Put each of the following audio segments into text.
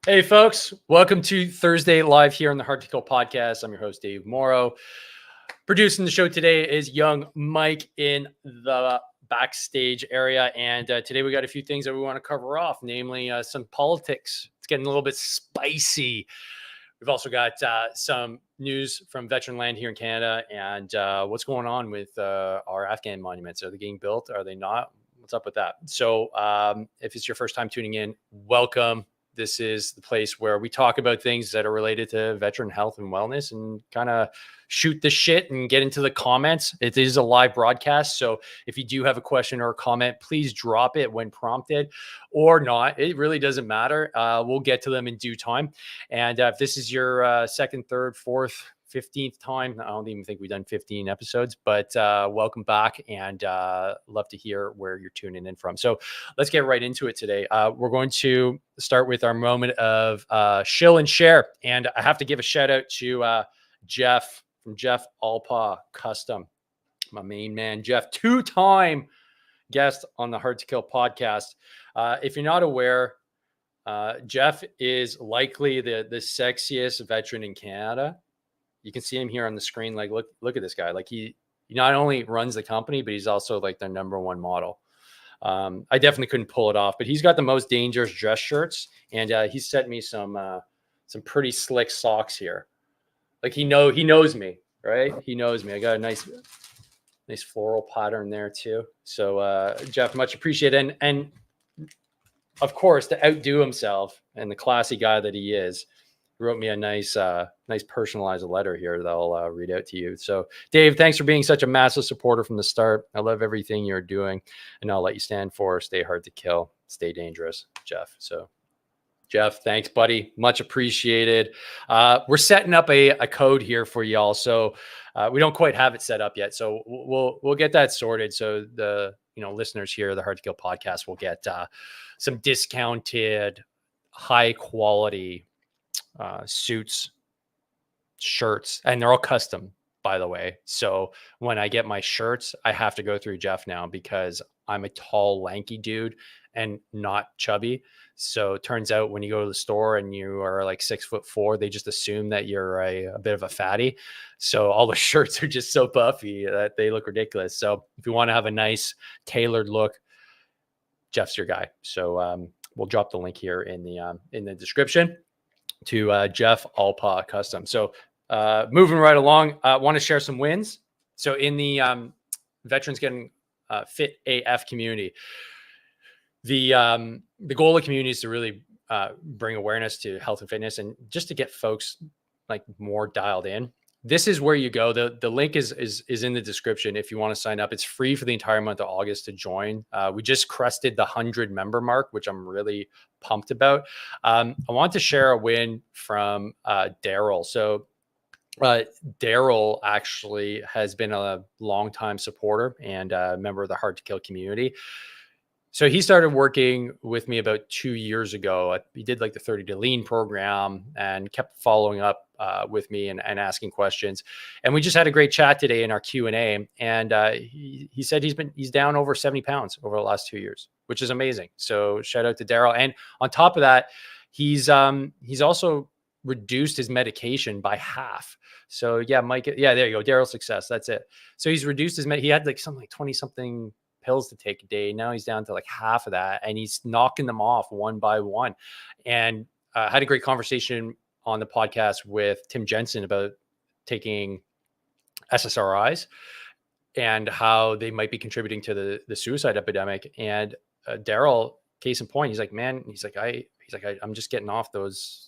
Hey, folks. Welcome to Thursday Live here on the Hard to Kill podcast. I'm your host, Dave Morrow. Producing the show today is young Mike in the backstage area. And today we got a few things that we want to cover off, namely some politics. It's getting a little bit spicy. We've also got some news from veteran land here in Canada and what's going on with our Afghan monuments. Are they getting built? Are they not? What's up with that? So if it's your first time tuning in, welcome. This is the place where we talk about things that are related to veteran health and wellness and kind of shoot the shit and get into the comments. It is a live broadcast. So if you do have a question or a comment, please drop it when prompted or not. It really doesn't matter. We'll get to them in due time. And if this is your second, third, fourth, 15th time. I don't even think we've done 15 episodes, but welcome back and love to hear where you're tuning in from. So let's get right into it today. We're going to start with our moment of shill and share. And I have to give a shout out to Jeff from Jeff Alpa Custom, my main man, Jeff, two-time guest on the Hard to Kill podcast. If you're not aware, Jeff is likely the sexiest veteran in Canada. You can see him here on the screen. Like, look at this guy. Like he not only runs the company, but he's also like their number one model. I definitely couldn't pull it off, but he's got the most dangerous dress shirts, and he sent me some pretty slick socks here. Like he knows me, right? He knows me. I got a nice floral pattern there too. So Jeff, much appreciated. And of course, to outdo himself and the classy guy that he is, wrote me a nice personalized letter here that I'll read out to you. So Dave, thanks for being such a massive supporter from the start. I love everything you're doing, and I'll let you stand for stay hard to kill, stay dangerous, Jeff. So Jeff, thanks, buddy. Much appreciated. We're setting up a code here for y'all. So we don't quite have it set up yet. So we'll get that sorted. So the listeners here, the Hard to Kill podcast, will get some discounted, high quality suits, shirts, and they're all custom, by the way. So when I get my shirts, I have to go through Jeff now because I'm a tall, lanky dude and not chubby. So it turns out when you go to the store and you are like 6'4", they just assume that you're a bit of a fatty. So all the shirts are just so puffy that they look ridiculous. So if you want to have a nice tailored look, Jeff's your guy. So we'll drop the link here in the description to Jeff Alpa Custom. So moving right along, I want to share some wins. So in the Veterans Getting Fit AF community, the goal of the community is to really bring awareness to health and fitness and just to get folks like more dialed in. This is where you go. The link is in the description if you want to sign up. It's free for the entire month of August to join. We just crested the 100 member mark, which I'm really pumped about. I want to share a win from Daryl. So Daryl actually has been a longtime supporter and a member of the Hard to Kill community. So he started working with me about 2 years ago. He did like the 30 to Lean program and kept following up with me and asking questions. And we just had a great chat today in our Q&A. And he said he's down over 70 pounds over the last 2 years, which is amazing. So shout out to Daryl. And on top of that, he's also reduced his medication by half. So yeah, Mike, yeah, there you go. Daryl's success. That's it. So he's reduced his he had like something like 20 something pills to take a day. Now he's down to like half of that, and he's knocking them off one by one. And I had a great conversation on the podcast with Tim Jensen about taking SSRIs and how they might be contributing to the suicide epidemic. And Daryl, case in point, he's like, I'm just getting off those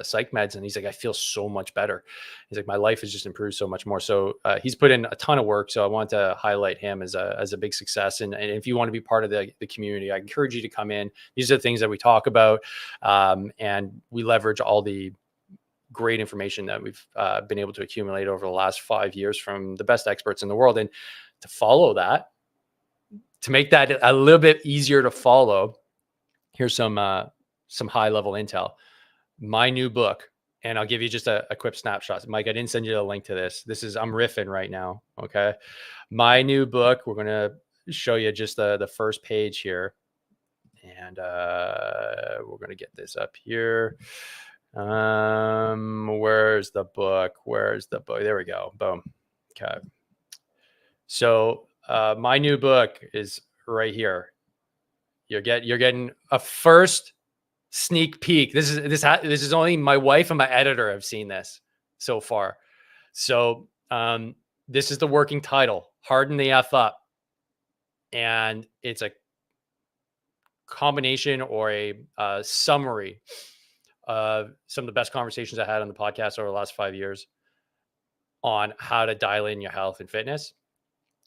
psych meds, and he's like, I feel so much better. He's like, my life has just improved so much more. So he's put in a ton of work. So I want to highlight him as a big success. And if you want to be part of the community, I encourage you to come in. These are the things that we talk about, and we leverage all the great information that we've been able to accumulate over the last 5 years from the best experts in the world. And to follow that, to make that a little bit easier to follow, here's some high level intel. My new book, and I'll give you just a quick snapshot. Mike, I didn't send you a link to this. I'm riffing right now. Okay. My new book, we're going to show you just the first page here. And we're going to get this up here. Where's the book? There we go. Boom. Okay. So my new book is right here. You're getting a first sneak peek. This is only my wife and my editor have seen this so far. So this is the working title, Harden the F Up. And it's a combination or a summary of some of the best conversations I had on the podcast over the last 5 years on how to dial in your health and fitness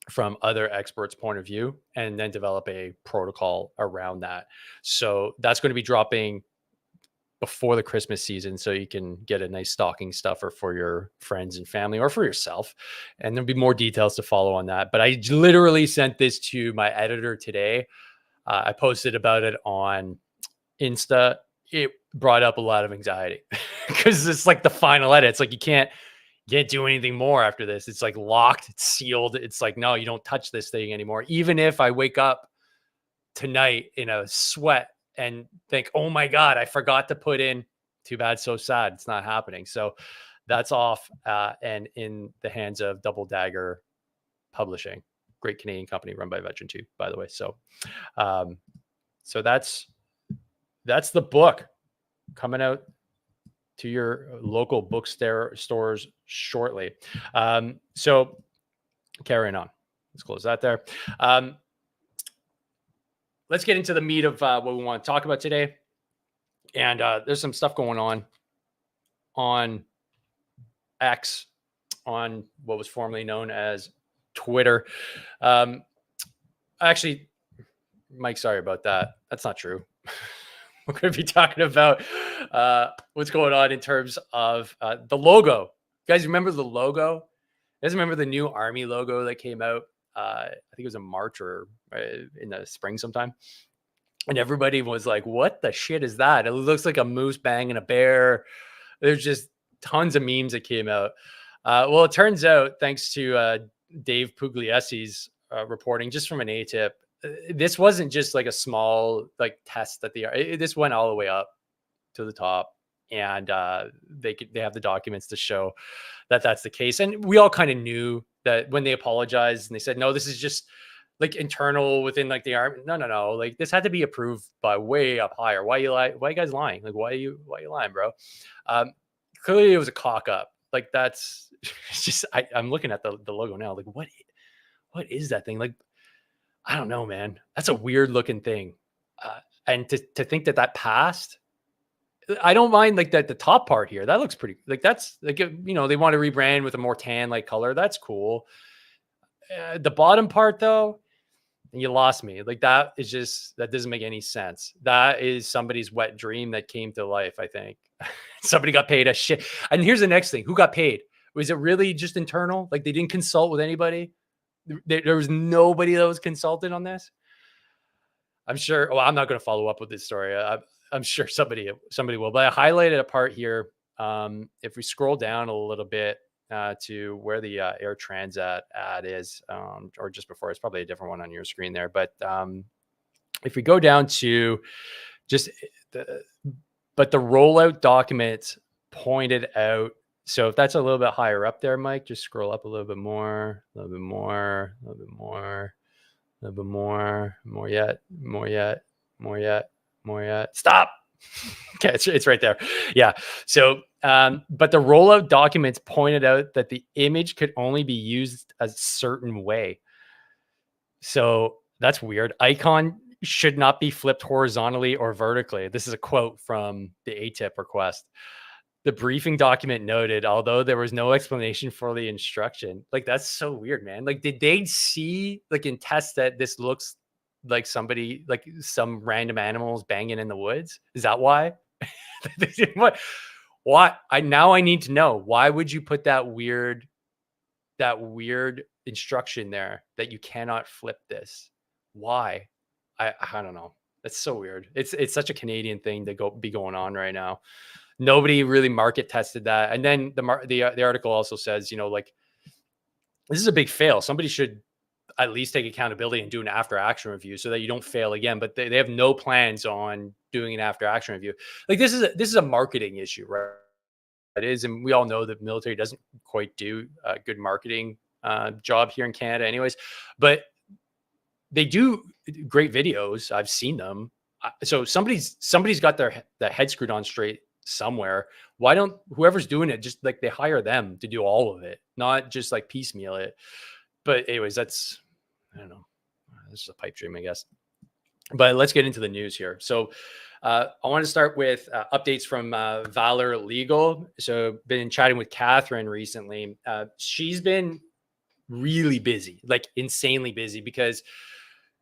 from other experts' point of view, and then develop a protocol around that. So that's going to be dropping before the Christmas season, so you can get a nice stocking stuffer for your friends and family or for yourself. And there'll be more details to follow on that. But I literally sent this to my editor today. I posted about it on Insta. It brought up a lot of anxiety because it's like the final edit. It's like you can't do anything more after this. It's like locked, it's sealed. It's like, no, you don't touch this thing anymore. Even if I wake up tonight in a sweat and think, oh my God, I forgot to put in, too bad, so sad. It's not happening. So that's off and in the hands of Double Dagger Publishing, great Canadian company run by Veteran 2, by the way. So so that's the book coming out to your local bookstores shortly. So carrying on, let's close that there. Let's get into the meat of what we want to talk about today. And there's some stuff going on X, on what was formerly known as Twitter. Actually, Mike, sorry about that. That's not true. We're going to be talking about what's going on in terms of the logo. You guys remember the logo? You guys remember the new Army logo that came out? I think it was in March or in the spring sometime. And everybody was like, what the shit is that? It looks like a moose banging a bear. There's just tons of memes that came out. Well, it turns out, thanks to Dave Pugliesi's reporting just from an ATIP, this wasn't just like a small like test that this went all the way up to the top, and they have the documents to show that that's the case. And we all kind of knew that when they apologized and they said, no, this is just like internal within like the army. No. Like this had to be approved by way up higher. Why you guys lying? Like, why are you lying, bro? Clearly it was a cock up. Like that's just, I'm looking at the logo now. Like what is that thing? Like, I don't know, man. That's a weird looking thing. And to think that passed, I don't mind like that. The top part here, that looks pretty, like that's like, you know, they want to rebrand with a more tan like color. That's cool. The bottom part though, you lost me. Like that doesn't make any sense. That is somebody's wet dream that came to life. I think somebody got paid a shit. And here's the next thing. Who got paid? Was it really just internal? Like they didn't consult with anybody? There was nobody that was consulted on this. I'm sure. Well, I'm not going to follow up with this story. I'm sure somebody will. But I highlighted a part here. If we scroll down a little bit to where the Air Transat ad is, or just before, it's probably a different one on your screen there. But if we go down to just the rollout documents pointed out. So if that's a little bit higher up there, Mike, just scroll up a little bit more, more yet. Stop. Okay, it's right there. Yeah. So, but the rollout documents pointed out that the image could only be used a certain way. So that's weird. Icon should not be flipped horizontally or vertically. This is a quote from the ATIP request. The briefing document noted, although there was no explanation for the instruction. Like, that's so weird, man. Like, did they see, like, in tests that this looks like somebody, like some random animals banging in the woods? Is that why? What? I need to know. Why would you put that weird instruction there that you cannot flip this? Why? I don't know. That's so weird. It's such a Canadian thing to be going on right now. Nobody really market tested that. And then the article also says, you know, like, this is a big fail. Somebody should, at least take accountability and do an after action review so that you don't fail again. But they have no plans on doing an after action review. Like this is a marketing issue, right? It is, and we all know that military doesn't quite do a good marketing job here in Canada, anyways. But they do great videos. I've seen them. So somebody's got their head screwed on straight somewhere. Why don't whoever's doing it just like they hire them to do all of it, not just like piecemeal it? But anyways, that's I don't know. This is a pipe dream, I guess. But let's get into the news here. So I want to start with updates from Valor Legal. So been chatting with Catherine recently. She's been really busy, like insanely busy, because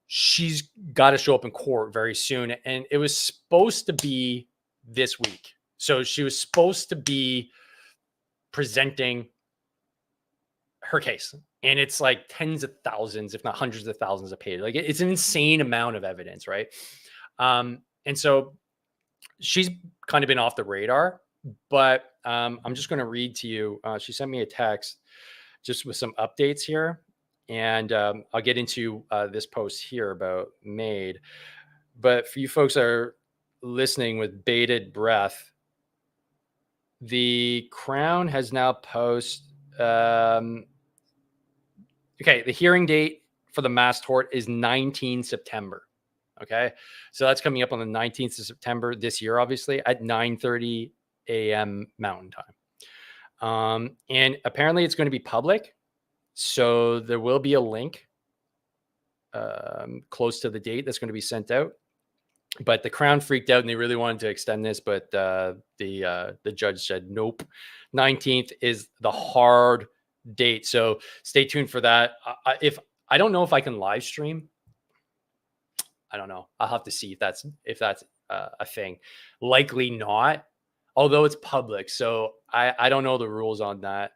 she's got to show up in court very soon. And it was supposed to be this week. So she was supposed to be presenting her case. And it's like tens of thousands, if not hundreds of thousands of pages. Like it's an insane amount of evidence, right? And so she's kind of been off the radar, but I'm just going to read to you. She sent me a text just with some updates here. And I'll get into this post here about MAID. But for you folks that are listening with bated breath, the Crown has now posted. Okay, the hearing date for the mass tort is 19 September. Okay, so that's coming up on the 19th of September this year, obviously at 9:30 a.m. Mountain Time. And apparently it's going to be public. So there will be a link close to the date that's going to be sent out. But the Crown freaked out and they really wanted to extend this, but the judge said nope. 19th is the hard date, so stay tuned for that. I don't know if I can live stream. I don't know. I'll have to see if that's a thing. Likely not, although it's public. So I don't know the rules on that.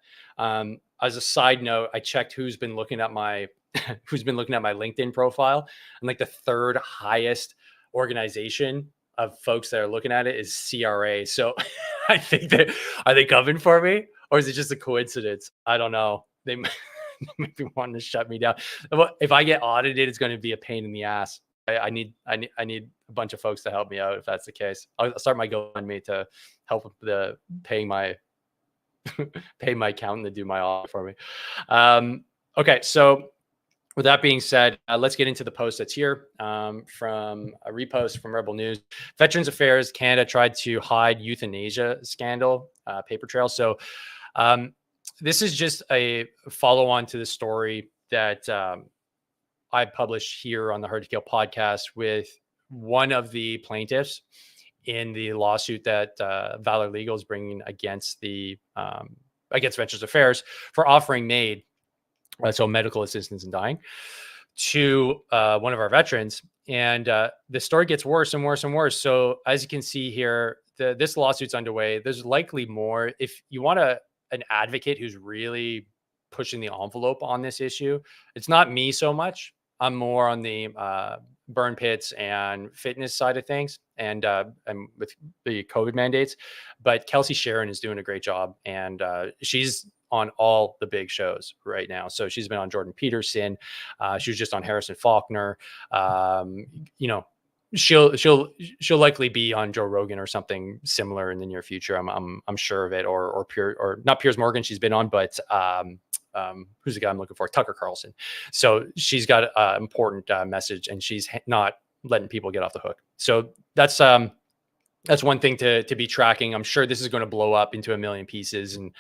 As a side note, I checked who's been looking at my LinkedIn profile, and like the third highest organization of folks that are looking at it is CRA. So I think that are they coming for me, or is it just a coincidence? I don't know. They might be wanting to shut me down. If I get audited, it's going to be a pain in the ass. I need a bunch of folks to help me out if that's the case. I'll start my GoFundMe to help with the paying my accountant to do my audit for me. Okay, so with that being said, let's get into the post that's here from a repost from Rebel News. Veterans Affairs Canada tried to hide euthanasia scandal paper trail. So this is just a follow-on to the story that I published here on the Hard to Kill podcast with one of the plaintiffs in the lawsuit that Valor Legal is bringing against Veterans Affairs for offering MAID, so medical assistance in dying, to one of our veterans. And the story gets worse and worse and worse. So as you can see here, this lawsuit's underway. There's likely more. If you want an advocate who's really pushing the envelope on this issue, it's not me so much. I'm more on the burn pits and fitness side of things, and with the COVID mandates. But Kelsey Sharon is doing a great job, and she's on all the big shows right now. So she's been on Jordan Peterson. She was just on Harrison Faulkner. She'll likely be on Joe Rogan or something similar in the near future. I'm sure of it. Or not Piers Morgan. She's been on, but who's the guy I'm looking for? Tucker Carlson. So she's got an important message, and she's not letting people get off the hook. So that's one thing to be tracking. I'm sure this is going to blow up into a million pieces, and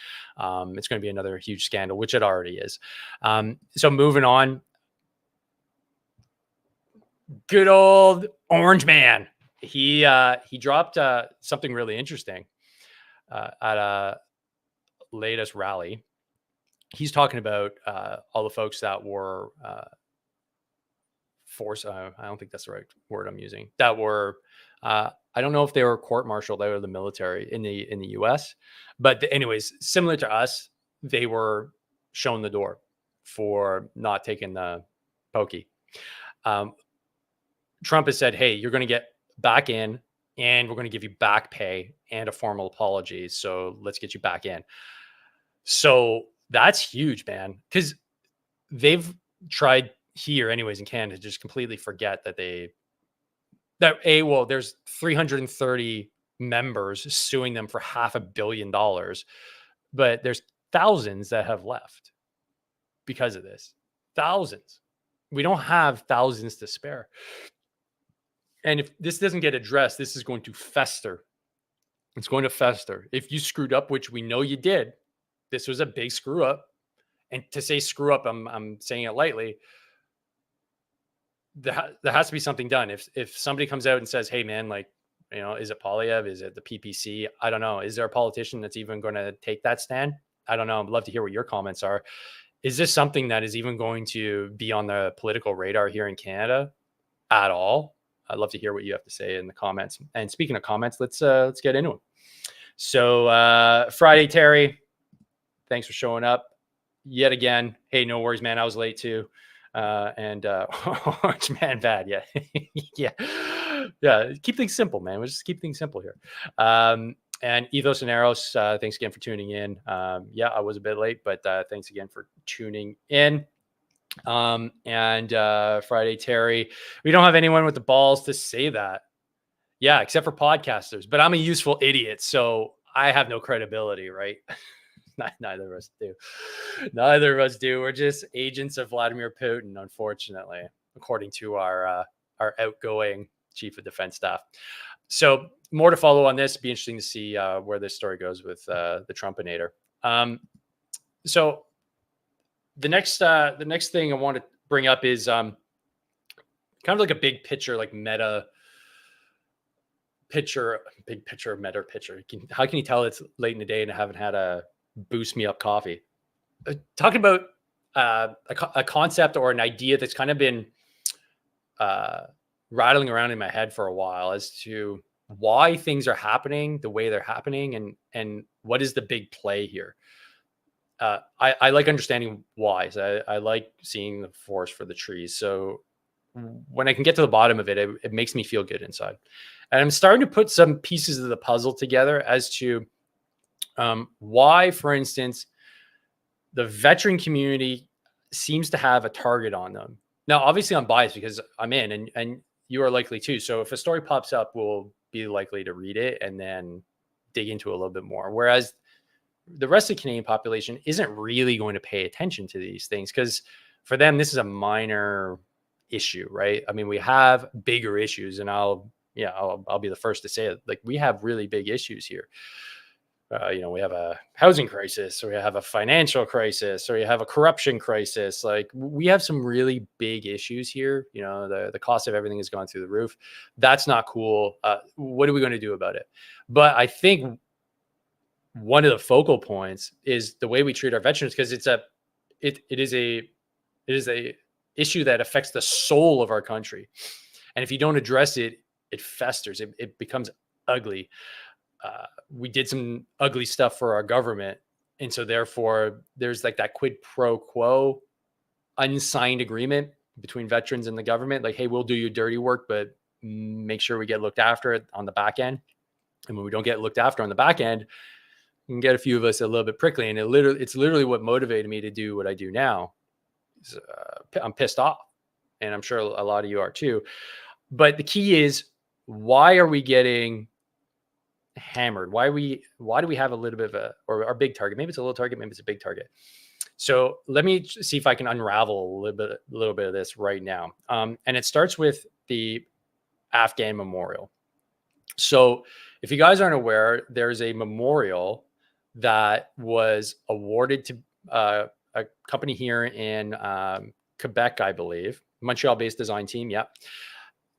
it's going to be another huge scandal, which it already is. So moving on, good old Orange Man. He dropped something really interesting at a latest rally. He's talking about all the folks that were forced. I don't think that's the right word I'm using. That were I don't know if they were court-martialed out of the military in the U.S., but anyways, similar to us, they were shown the door for not taking the pokey. Trump has said, "Hey, you're going to get back in, and we're going to give you back pay and a formal apology. So let's get you back in." So that's huge, man, because they've tried. here anyways in Canada just completely forget that there's 330 members suing them for $500 million, but there's thousands that have left because of this. Thousands. We don't have thousands to spare. And if this doesn't get addressed, this is going to fester. It's going to fester. If you screwed up, which we know you did, this was a big screw up. And to say screw up, I'm saying it lightly. There has to be something done. If somebody comes out and says, "Hey, man, like, is it Poilievre? Is it the PPC? I don't know. Is there a politician that's even going to take that stand? I don't know. I'd love to hear what your comments are. Is this something that is even going to be on the political radar here in Canada at all? I'd love to hear what you have to say in the comments. And speaking of comments, let's get into them. So Friday, Terry, thanks for showing up yet again. Hey, no worries, man. I was late too. Orange Man bad. Yeah. Yeah. Keep things simple, man. We'll just keep things simple here. And Ethos and Eros, thanks again for tuning in. Yeah, I was a bit late, but thanks again for tuning in. And Friday, Terry, we don't have anyone with the balls to say that. Yeah, except for podcasters, but I'm a useful idiot, so I have no credibility, right? Neither of us do. Neither of us do. We're just agents of Vladimir Putin, unfortunately, according to our outgoing chief of defense staff. So more to follow on this. Be interesting to see where this story goes with the Trumpinator. So the next thing I want to bring up is kind of like a big picture, like meta picture, big picture, meta picture. How can you tell it's late in the day and I haven't had a boost me up coffee? Talking about a concept or an idea that's kind of been rattling around in my head for a while as to why things are happening the way they're happening and what is the big play here. I like understanding why. So I like seeing the forest for the trees. So when I can get to the bottom of it, it makes me feel good inside. And I'm starting to put some pieces of the puzzle together as to why, for instance, the veteran community seems to have a target on them. Now, obviously, I'm biased because I'm in, and you are likely too. So if a story pops up, we'll be likely to read it and then dig into it a little bit more. Whereas the rest of the Canadian population isn't really going to pay attention to these things because for them, this is a minor issue, right? I mean, we have bigger issues, and I'll be the first to say it. Like, we have really big issues here. We have a housing crisis, or we have a financial crisis, or you have a corruption crisis. Like, we have some really big issues here. The cost of everything has gone through the roof. That's not cool. What are we going to do about it? But I think one of the focal points is the way we treat our veterans, because it is a issue that affects the soul of our country. And if you don't address it, it festers. It becomes ugly. We did some ugly stuff for our government. And so therefore there's like that quid pro quo unsigned agreement between veterans and the government. Like, hey, we'll do your dirty work, but make sure we get looked after on the back end. And when we don't get looked after on the back end, you can get a few of us a little bit prickly. And it's literally what motivated me to do what I do now. I'm pissed off, and I'm sure a lot of you are too. But the key is, why are we getting hammered? Why do we have a little bit of or our big target? Maybe it's a little target, maybe it's a big target. So let me see if I can unravel a little bit of this right now. And it starts with the Afghan memorial. So if you guys aren't aware, there's a memorial that was awarded to a company here in Quebec, I believe, Montreal-based design team,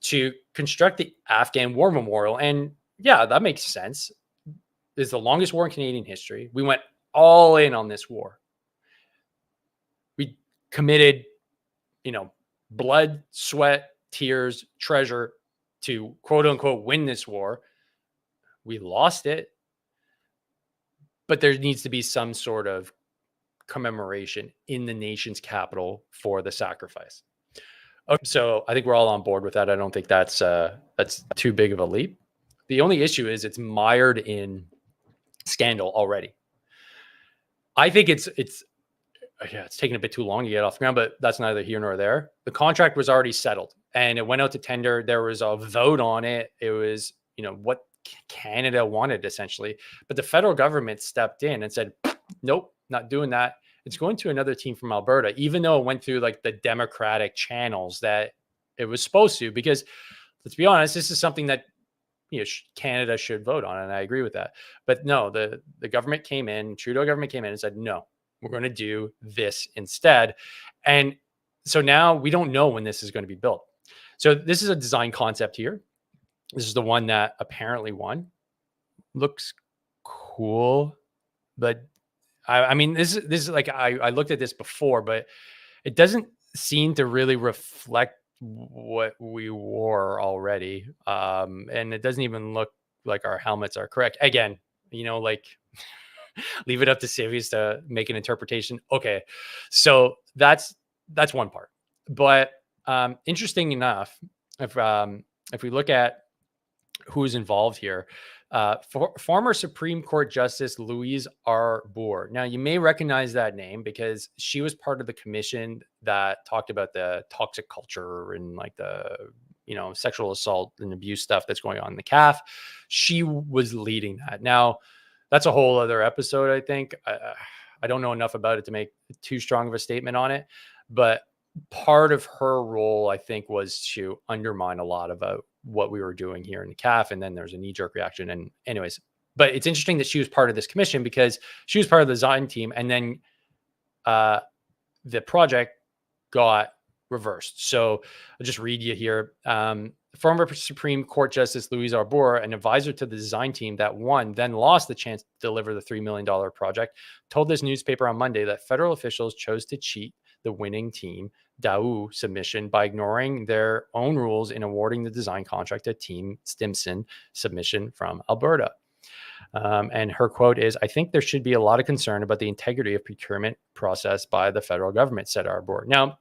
to construct the Afghan War Memorial. And yeah, that makes sense. This is the longest war in Canadian history. We went all in on this war. We committed, blood, sweat, tears, treasure to quote unquote win this war. We lost it, but there needs to be some sort of commemoration in the nation's capital for the sacrifice. Okay, so I think we're all on board with that. I don't think that's too big of a leap. The only issue is it's mired in scandal already. I think it's yeah, it's taking a bit too long to get off the ground, but that's neither here nor there. The contract was already settled and it went out to tender. There was a vote on it. It was, what Canada wanted essentially, but the federal government stepped in and said, nope, not doing that. It's going to another team from Alberta, even though it went through like the democratic channels that it was supposed to, because let's be honest, this is something that Canada should vote on, and I agree with that. But no, the government came in, Trudeau government came in and said, no, we're going to do this instead. And so now we don't know when this is going to be built. So this is a design concept here. This is the one that apparently won. Looks cool, but I mean, this is like I looked at this before, but it doesn't seem to really reflect what we wore already. And it doesn't even look like our helmets are correct. Again, like leave it up to civies to make an interpretation. Okay. So that's one part. But interesting enough, if we look at who's involved here, former Supreme Court Justice Louise Arbour. Now, you may recognize that name because she was part of the commission that talked about the toxic culture and like the, sexual assault and abuse stuff that's going on in the CAF. She was leading that. Now, that's a whole other episode, I think. I don't know enough about it to make too strong of a statement on it, but part of her role, I think, was to undermine a lot of what we were doing here in the CAF. And then there's a knee-jerk reaction. And anyways, but it's interesting that she was part of this commission because she was part of the design team. And then the project got reversed. So I'll just read you here. Former Supreme Court Justice Louise Arbour, an advisor to the design team that won, then lost the chance to deliver the $3 million project, told this newspaper on Monday that federal officials chose to cheat the winning team Daou submission by ignoring their own rules in awarding the design contract to Team Stimson submission from Alberta. And her quote is, "I think there should be a lot of concern about the integrity of procurement process by the federal government," said Arbour. Now,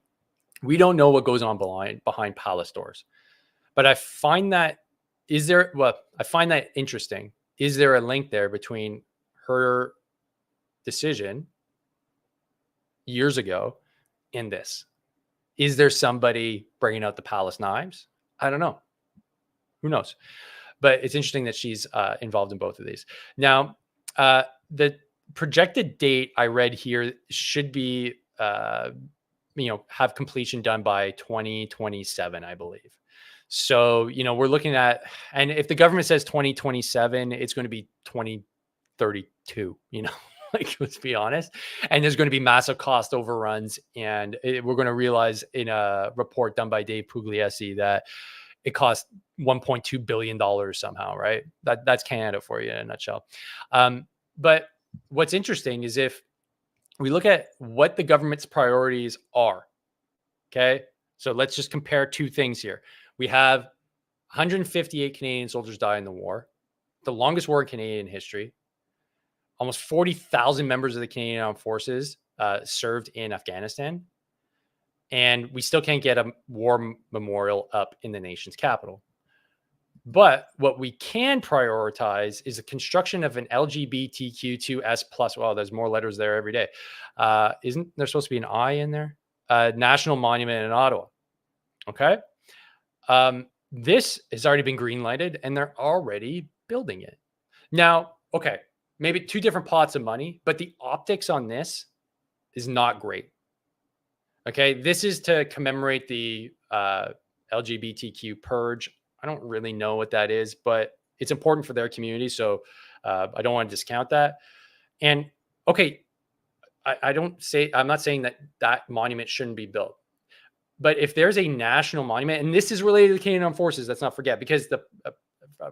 we don't know what goes on behind palace doors, but I find that interesting. Is there a link there between her decision years ago in this? Is there somebody bringing out the palace knives? I don't know. Who knows? But it's interesting that she's involved in both of these. Now, the projected date I read here should be, have completion done by 2027, I believe. So, we're looking at, and if the government says 2027, it's going to be 2032, like, let's be honest. And there's going to be massive cost overruns. And we're going to realize in a report done by Dave Pugliese that it cost $1.2 billion somehow, right? That's Canada for you in a nutshell. But what's interesting is if we look at what the government's priorities are, okay? So let's just compare two things here. We have 158 Canadian soldiers die in the war, the longest war in Canadian history. Almost 40,000 members of the Canadian Armed Forces served in Afghanistan. And we still can't get a war memorial up in the nation's capital. But what we can prioritize is the construction of an LGBTQ2S+. Well, there's more letters there every day. Isn't there supposed to be an I in there? National monument in Ottawa. Okay. This has already been green lighted and they're already building it. Now, okay, maybe two different pots of money, but the optics on this is not great. Okay, this is to commemorate the LGBTQ purge. I don't really know what that is, but it's important for their community. So I don't want to discount that. And okay, I'm not saying that monument shouldn't be built. But if there's a national monument, and this is related to the Canadian Armed Forces, let's not forget, because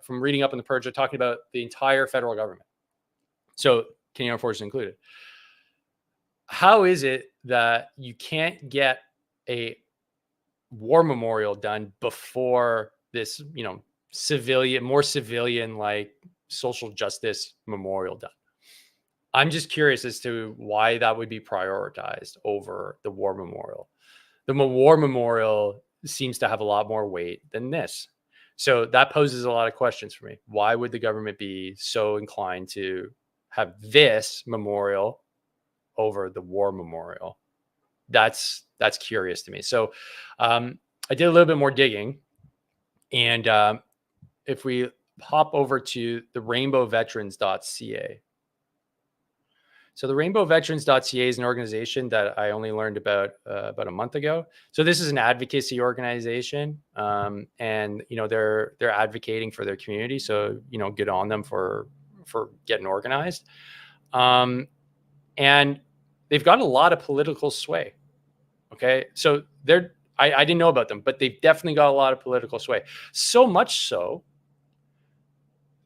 from reading up on the purge, they're talking about the entire federal government. So Canadian Armed Forces included. How is it that you can't get a war memorial done before this, more civilian like social justice memorial done? I'm just curious as to why that would be prioritized over the war memorial. The war memorial seems to have a lot more weight than this. So that poses a lot of questions for me. Why would the government be so inclined to have this memorial over the war memorial? That's curious to me. So I did a little bit more digging, and if we hop over to the rainbowveterans.ca. So the rainbowveterans.ca is an organization that I only learned about a month ago. So this is an advocacy organization, and they're advocating for their community. So good on them for getting organized, and they've got a lot of political sway. Okay, so I didn't know about them, but they've definitely got a lot of political sway. So much so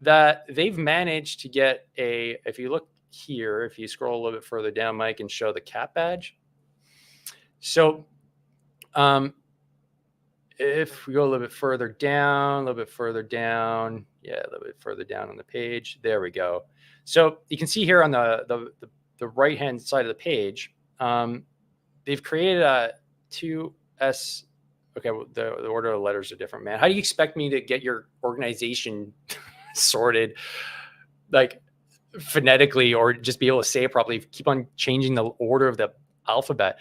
that they've managed to get if you look here, if you scroll a little bit further down, Mike, and show the cap badge. So if we go a little bit further down, yeah, a little bit further down on the page, there we go. So you can see here on the right hand side of the page, they've created a 2S. Okay, well, the order of the letters are different, man. How do you expect me to get your organization sorted, like phonetically, or just be able to say it properly? Keep on changing the order of the alphabet.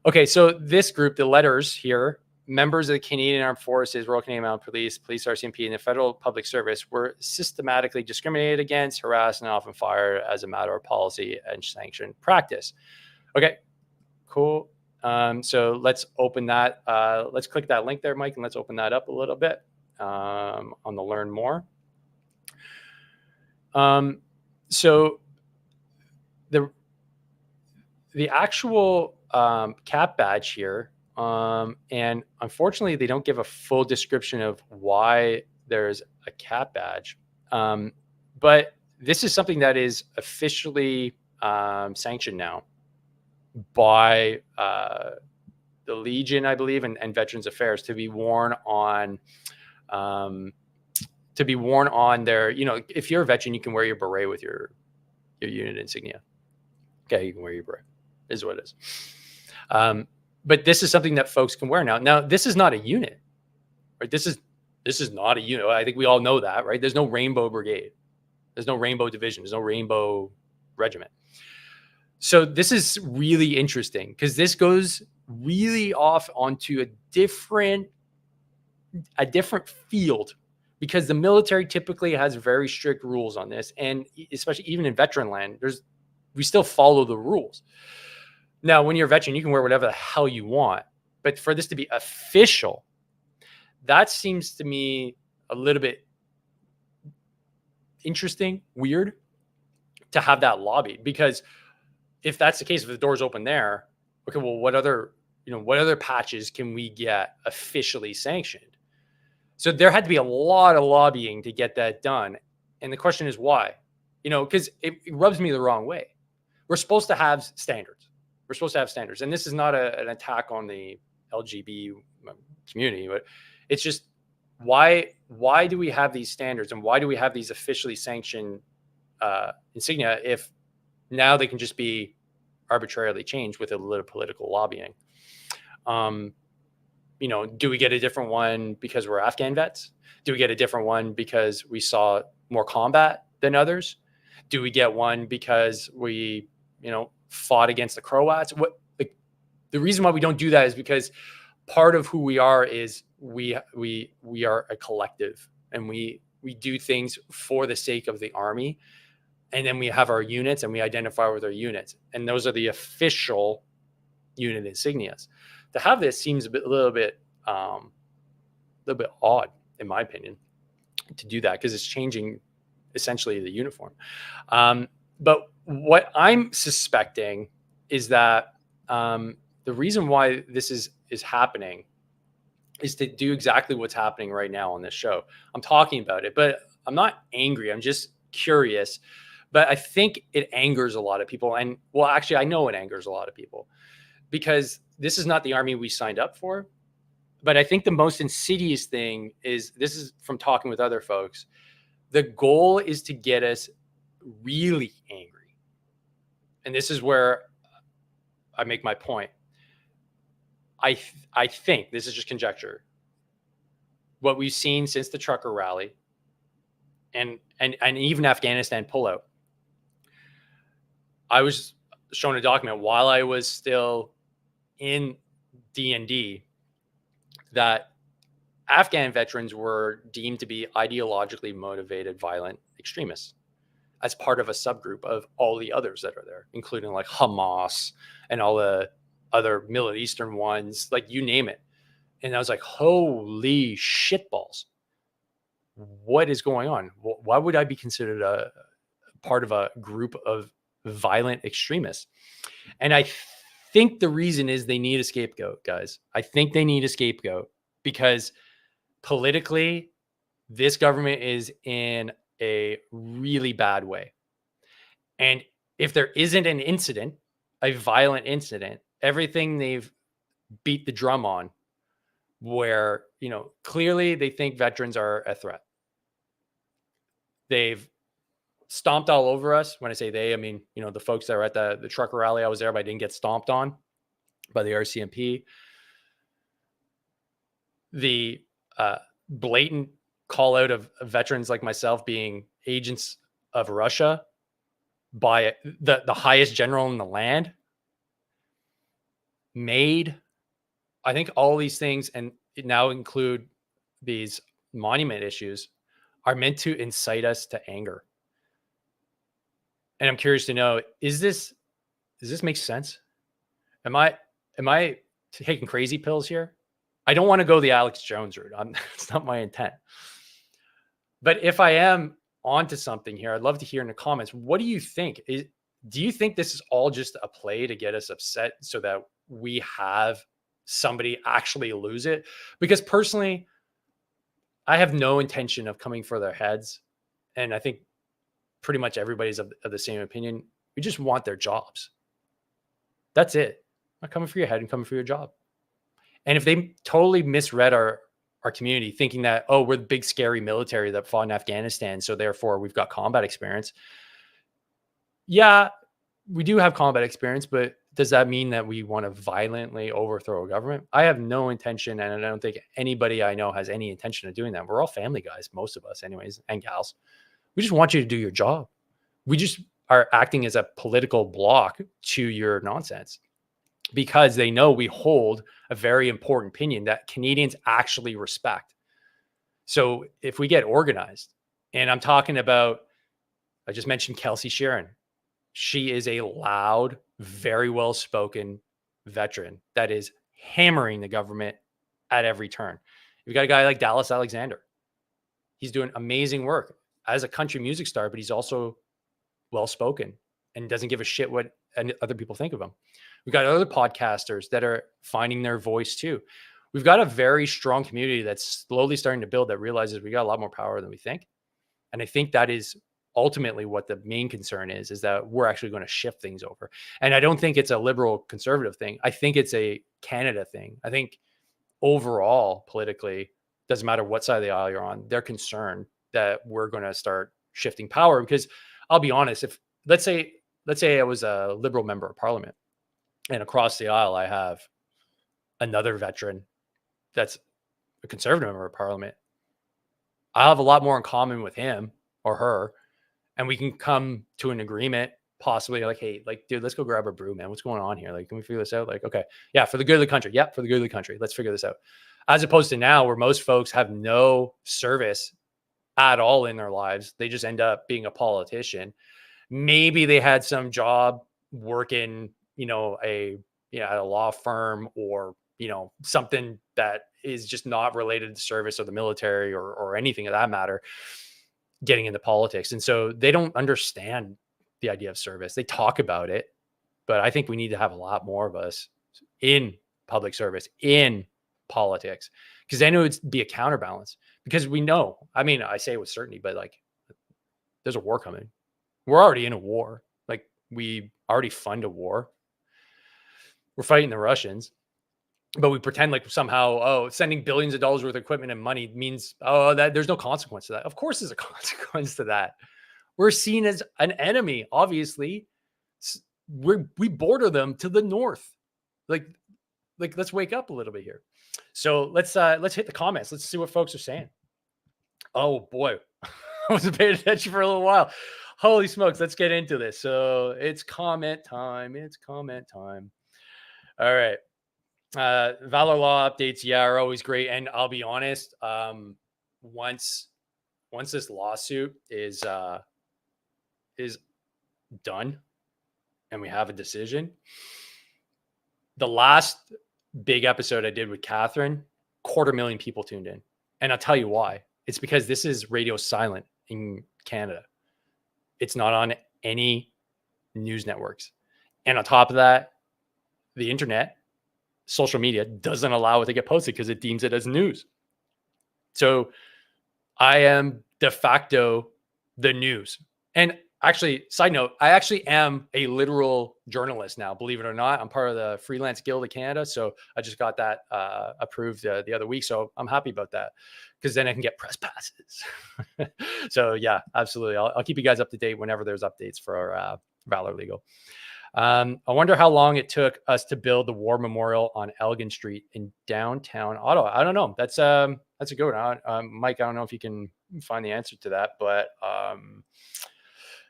Okay, so this group, the letters here, members of the Canadian Armed Forces, Royal Canadian Mounted Police, RCMP, and the Federal Public Service were systematically discriminated against, harassed, and often fired as a matter of policy and sanctioned practice. Okay, cool. So let's open that. Let's click that link there, Mike, and let's open that up a little bit on the Learn More. So the actual cap badge here, and unfortunately, they don't give a full description of why there's a cap badge. But this is something that is officially sanctioned now by the Legion, I believe, and Veterans Affairs, to be worn on their, if you're a veteran, you can wear your beret with your unit insignia. Okay, you can wear your beret, is what it is. But this is something that folks can wear now. Now, this is not a unit, right? This is not a unit. I think we all know that, right? There's no Rainbow Brigade. There's no Rainbow Division. There's no Rainbow Regiment. So this is really interesting because this goes really off onto a different field, because the military typically has very strict rules on this, and especially even in veteran land, we still follow the rules. Now, when you're a veteran, you can wear whatever the hell you want, but for this to be official, that seems to me a little bit interesting, weird to have that lobbied, because if that's the case, if the door's open there, okay, well, what other patches can we get officially sanctioned? So there had to be a lot of lobbying to get that done. And the question is why? Because it rubs me the wrong way. We're supposed to have standards. And this is not an attack on the LGBT community, but it's just why do we have these standards, and why do we have these officially sanctioned insignia if now they can just be arbitrarily changed with a little political lobbying? Do we get a different one because we're Afghan vets? Do we get a different one because we saw more combat than others? Do we get one because we, fought against the Croats? The reason why we don't do that is because part of who we are is we are a collective, and we do things for the sake of the Army. And then we have our units, and we identify with our units, and those are the official unit insignias. To have this seems a little bit odd, in my opinion, to do that, because it's changing essentially the uniform. But what I'm suspecting is that the reason why this is happening is to do exactly what's happening right now on this show. I'm talking about it, but I'm not angry. I'm just curious. But I think it angers a lot of people. And well, actually, I know it angers a lot of people, because this is not the Army we signed up for. But I think the most insidious thing is, this is from talking with other folks, the goal is to get us really angry. And this is where I make my point. I think, this is just conjecture, what we've seen since the trucker rally and even Afghanistan pullout, I was shown a document while I was still in D&D that Afghan veterans were deemed to be ideologically motivated violent extremists as part of a subgroup of all the others that are there, including like Hamas and all the other Middle Eastern ones, like you name it. And I was like, holy shitballs. What is going on? Why would I be considered a part of a group of violent extremists? And I think the reason is they need a scapegoat, guys. I think they need a scapegoat because politically, this government is in a really bad way. And if there isn't an incident, a violent incident, everything they've beat the drum on, where, clearly they think veterans are a threat. They've stomped all over us. When I say they, I mean, the folks that were at the trucker rally, I was there, but I didn't get stomped on by the RCMP. The blatant call out of veterans like myself being agents of Russia by the highest general in the land. I think all these things, and it now include these monument issues, are meant to incite us to anger. And I'm curious to know, does this make sense? Am I taking crazy pills here? I don't want to go the Alex Jones route. It's not my intent. But if I am onto something here, I'd love to hear in the comments. What do you think? Do you think this is all just a play to get us upset so that we have somebody actually lose it? Because personally, I have no intention of coming for their heads. And I think pretty much everybody's of the same opinion. We just want their jobs. That's it. I'm not coming for your head, and coming for your job. And if they totally misread our community, thinking that, oh, we're the big scary military that fought in Afghanistan, so therefore we've got combat experience. Yeah, we do have combat experience, but does that mean that we want to violently overthrow a government? I have no intention, and I don't think anybody I know has any intention of doing that. We're all family guys, most of us anyways, and gals. We just want you to do your job. We just are acting as a political block to your nonsense because they know we hold a very important opinion that Canadians actually respect. So if we get organized, and I'm talking about, I just mentioned Kelsey Sharon. She is a loud, very well-spoken veteran that is hammering the government at every turn. You've got a guy like Dallas Alexander. He's doing amazing work as a country music star, but he's also well-spoken and doesn't give a shit what other people think of him. We've got other podcasters that are finding their voice too. We've got a very strong community that's slowly starting to build that realizes we got a lot more power than we think. And I think that is ultimately what the main concern is that we're actually going to shift things over. And I don't think it's a liberal conservative thing. I think it's a Canada thing. I think overall, politically, doesn't matter what side of the aisle you're on, they're concerned that we're going to start shifting power. Because I'll be honest, if let's say I was a liberal member of parliament, and across the aisle I have another veteran that's a conservative member of parliament, I'll have a lot more in common with him or her, and we can come to an agreement, possibly like, hey, like, dude, let's go grab a brew, man. What's going on here? Like, can we figure this out? Like, okay, yeah, for the good of the country. Yeah, for the good of the country. Let's figure this out. As opposed to now where most folks have no service at all in their lives. They just end up being a politician. Maybe they had some job working, at a law firm or, something that is just not related to service or the military or anything of that matter, getting into politics. And so they don't understand the idea of service. They talk about it, but I think we need to have a lot more of us in public service, in politics, because then it would be a counterbalance. Because we know, I mean, I say it with certainty, but like, there's a war coming. We're already in a war. Like, we already fund a war. We're fighting the Russians, but we pretend like somehow, sending billions of dollars worth of equipment and money means, that there's no consequence to that. Of course there's a consequence to that. We're seen as an enemy, obviously. We border them to the north. Like let's wake up a little bit here. So let's hit the comments. Let's see what folks are saying. Oh boy, I wasn't paying attention for a little while. Holy smokes, let's get into this. So it's comment time. It's comment time. All right. Valor Law updates, yeah, are always great. And I'll be honest, once this lawsuit is done and we have a decision, the last big episode I did with Catherine, 250,000 people tuned in. And I'll tell you why. It's because this is radio silent in Canada. It's not on any news networks. And on top of that, the internet, social media doesn't allow it to get posted because it deems it as news. So I am de facto the news. And actually, side note, I actually am a literal journalist now, believe it or not. I'm part of the Freelance Guild of Canada. So I just got that approved the other week. So I'm happy about that because then I can get press passes. So yeah, absolutely. I'll keep you guys up to date whenever there's updates for Valor Legal. I wonder how long it took us to build the war memorial on Elgin Street in downtown Ottawa. I don't know. That's a good one. Mike, I don't know if you can find the answer to that, but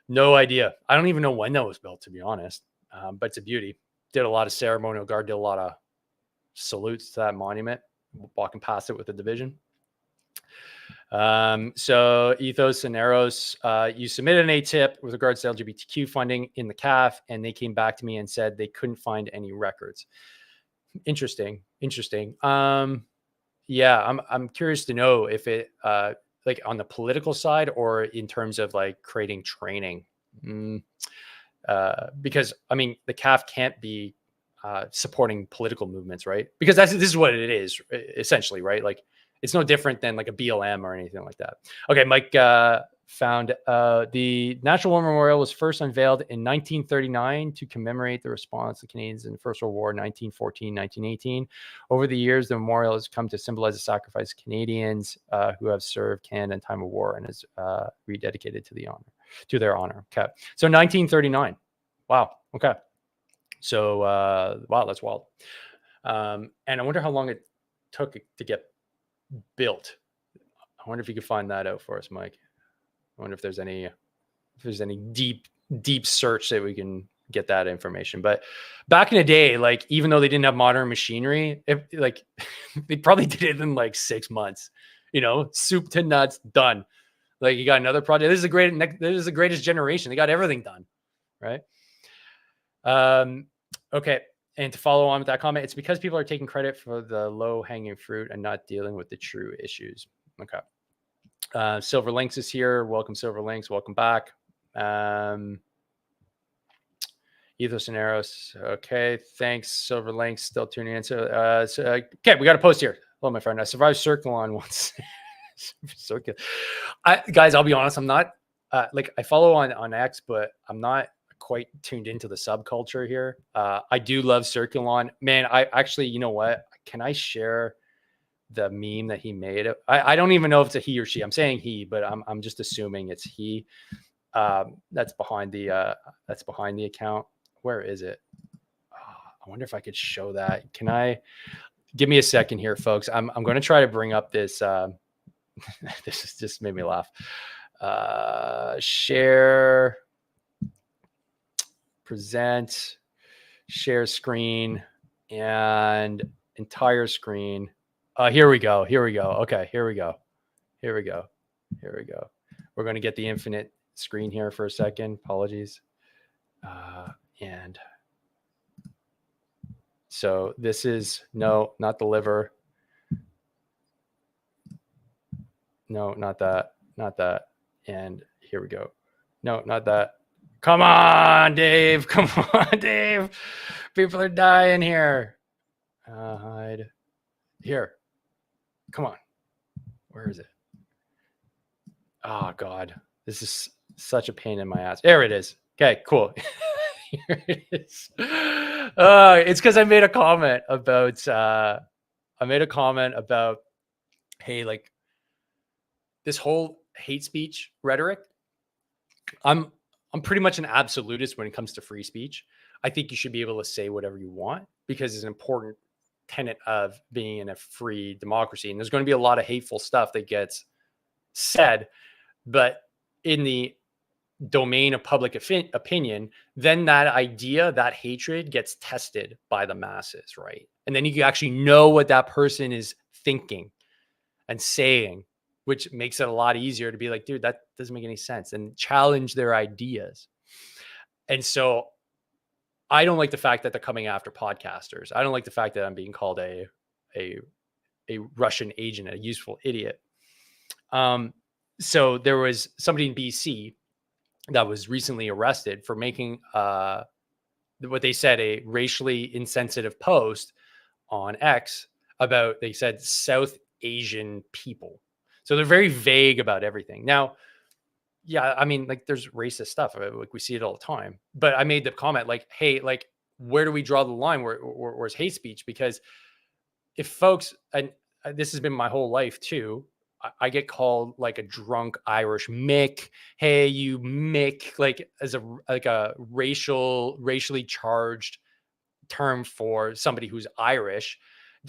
no idea. I don't even know when that was built, to be honest. But it's a beauty. Did a lot of ceremonial guard, did a lot of salutes to that monument, walking past it with the division. So Ethos and Eros, you submitted an ATIP with regards to LGBTQ funding in the CAF, and they came back to me and said they couldn't find any records. Interesting. Yeah, I'm curious to know if it like on the political side or in terms of like creating training. Because I mean the CAF can't be supporting political movements, right? Because this is what it is essentially, right? Like it's no different than like a BLM or anything like that. Okay, Mike found the National War Memorial was first unveiled in 1939 to commemorate the response of Canadians in the First World War, 1914, 1918. Over the years, the memorial has come to symbolize the sacrifice of Canadians who have served Canada in time of war and is rededicated to their honor. Okay, so 1939. Wow. Okay, so wow, that's wild. And I wonder how long it took to get built. I wonder if you could find that out for us, Mike. I wonder if there's any deep search that we can get that information. But back in the day, like even though they didn't have modern machinery, like they probably did it in like 6 months. You know, soup to nuts, done. Like you got another project. This is the greatest generation. They got everything done, right? Okay. And to follow on with that comment, it's because people are taking credit for the low hanging fruit and not dealing with the true issues. Okay. Silver Links is here. Welcome, Silver Links. Welcome back. Ethos and Eros. Okay. Thanks, Silver Links. Still tuning in. So, okay, we got a post here. Hello, my friend. I survived Circulon once. Guys, I'll be honest. I'm not like I follow on X, but I'm not quite tuned into the subculture here. I do love Circulon. Man, I actually, you know what? Can I share the meme that he made? I don't even know if it's a he or she. I'm saying he, but I'm just assuming it's he. That's behind the account. Where is it? I wonder if I could show that. Can I give me a second here, folks? I'm going to try to bring up this. This has just made me laugh. Share, present, share screen, and entire screen. Here we go. Okay, here we go. We're going to get the infinite screen here for a second. Apologies. And so this is, no, not the liver. No, not that. And here we go. No, not that. Come on, Dave. People are dying here. Hide. Here. Come on. Where is it? Oh, God. This is such a pain in my ass. There it is. Okay, cool. Here it is. It's because I made a comment about, hey, like this whole hate speech rhetoric. I'm pretty much an absolutist when it comes to free speech. I think you should be able to say whatever you want because it's an important tenet of being in a free democracy. And there's going to be a lot of hateful stuff that gets said, but in the domain of public opinion, then that idea, that hatred gets tested by the masses, right? And then you can actually know what that person is thinking and saying, which makes it a lot easier to be like, dude, that doesn't make any sense, and challenge their ideas. And so I don't like the fact that they're coming after podcasters. I don't like the fact that I'm being called a Russian agent, a useful idiot. So there was somebody in BC that was recently arrested for making what they said a racially insensitive post on X about, they said, South Asian people. So they're very vague about everything. Now, yeah, I mean, like, there's racist stuff. Like, we see it all the time. But I made the comment like, hey, like, where do we draw the line? Where's hate speech? Because if folks, and this has been my whole life too, I get called like a drunk Irish Mick. Hey, you Mick, like as a racially charged term for somebody who's Irish,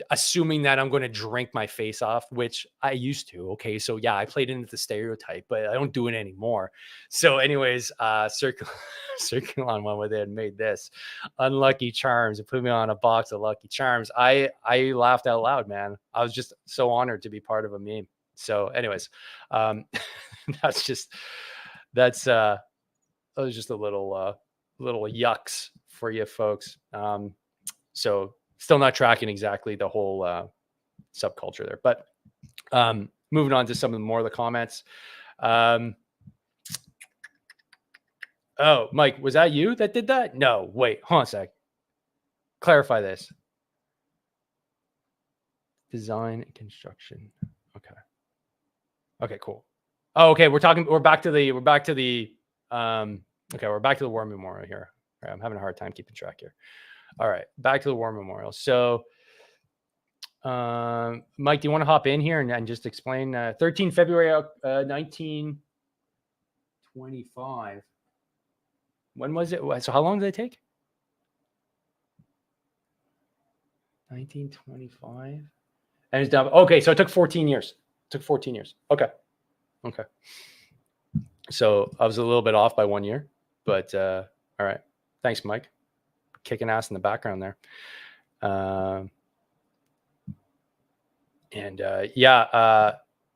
assuming that I'm going to drink my face off, which I used to. Okay. So yeah, I played into the stereotype, but I don't do it anymore. So anyways, circle on one where they had made this Unlucky Charms and put me on a box of Lucky Charms. I laughed out loud, man. I was just so honored to be part of a meme. So anyways, that was just a little yucks for you folks. So still not tracking exactly the whole subculture there, but moving on to some of the more of the comments. Oh, Mike, was that you that did that? No, wait, hold on a sec. Clarify this. Design and construction. Okay, cool. Oh, okay. We're back to the War Memorial here. All right, I'm having a hard time keeping track here. All right, back to the War Memorial. So, Mike, do you want to hop in here and just explain 13 February 1925? When was it? So how long did it take? 1925. And it's done. Okay, so it took 14 years. Okay. So I was a little bit off by 1 year, but all right. Thanks, Mike. Kicking ass in the background there.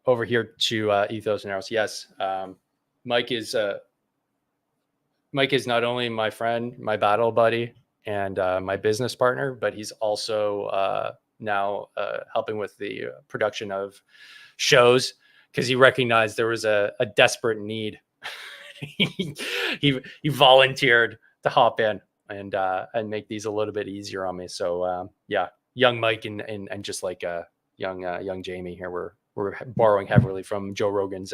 Over here to Ethos and Eros. Yes, Mike is not only my friend, my battle buddy, and my business partner, but he's also now helping with the production of shows, because he recognized there was a desperate need. he volunteered to hop in and make these a little bit easier on me. So young Mike and just like young Jamie here, we're borrowing heavily from Joe Rogan's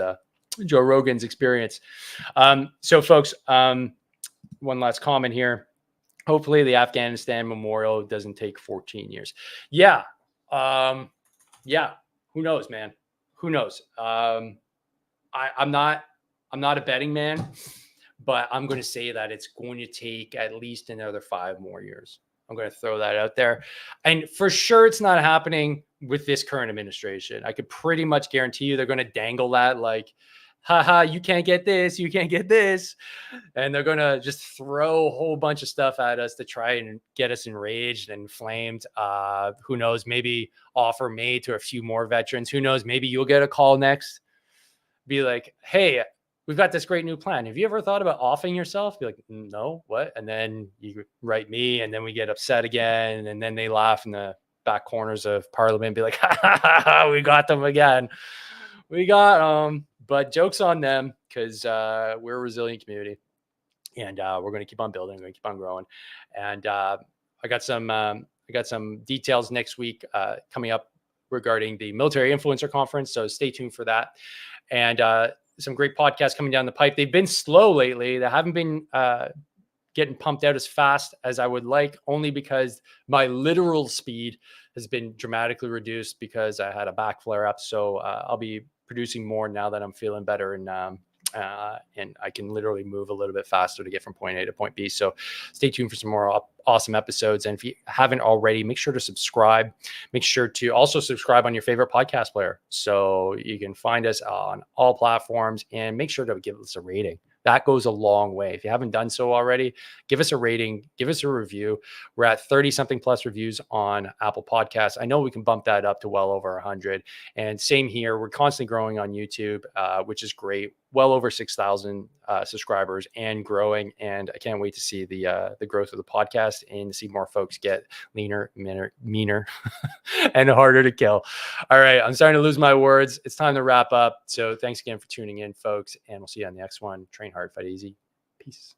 experience. So folks, one last comment here. Hopefully the Afghanistan Memorial doesn't take 14 years. Yeah. Who knows, man? Who knows? I'm not a betting man, but I'm going to say that it's going to take at least another 5 more years. I'm going to throw that out there. And for sure, it's not happening with this current administration. I could pretty much guarantee you they're going to dangle that like, haha, you can't get this, you can't get this. And they're going to just throw a whole bunch of stuff at us to try and get us enraged and inflamed. Who knows? Maybe offer May to a few more veterans. Who knows? Maybe you'll get a call next. Be like, hey, we've got this great new plan. Have you ever thought about offing yourself? Be like, no, what? And then you write me, and then we get upset again. And then they laugh in the back corners of Parliament and be like, we got them again. We got them. But joke's on them, because we're a resilient community, and we're going to keep on building. We're going to keep on growing. And I got some details next week coming up regarding the Military Influencer Conference. So stay tuned for that. And some great podcasts coming down the pipe. They've been slow lately. They haven't been getting pumped out as fast as I would like, only because my literal speed has been dramatically reduced because I had a back flare up. So I'll be producing more now that I'm feeling better, and I can literally move a little bit faster to get from point A to point B. So stay tuned for some more awesome episodes. And if you haven't already, make sure to subscribe. Make sure to also subscribe on your favorite podcast player, so you can find us on all platforms, and make sure to give us a rating. That goes a long way. If you haven't done so already, give us a rating, give us a review. We're at 30 something plus reviews on Apple Podcasts. I know we can bump that up to well over 100. And same here. We're constantly growing on YouTube, which is great. Well over 6,000 subscribers and growing. And I can't wait to see the growth of the podcast and to see more folks get leaner, meaner, and harder to kill. All right. I'm starting to lose my words. It's time to wrap up. So thanks again for tuning in, folks. And we'll see you on the next one. Train hard, fight easy. Peace.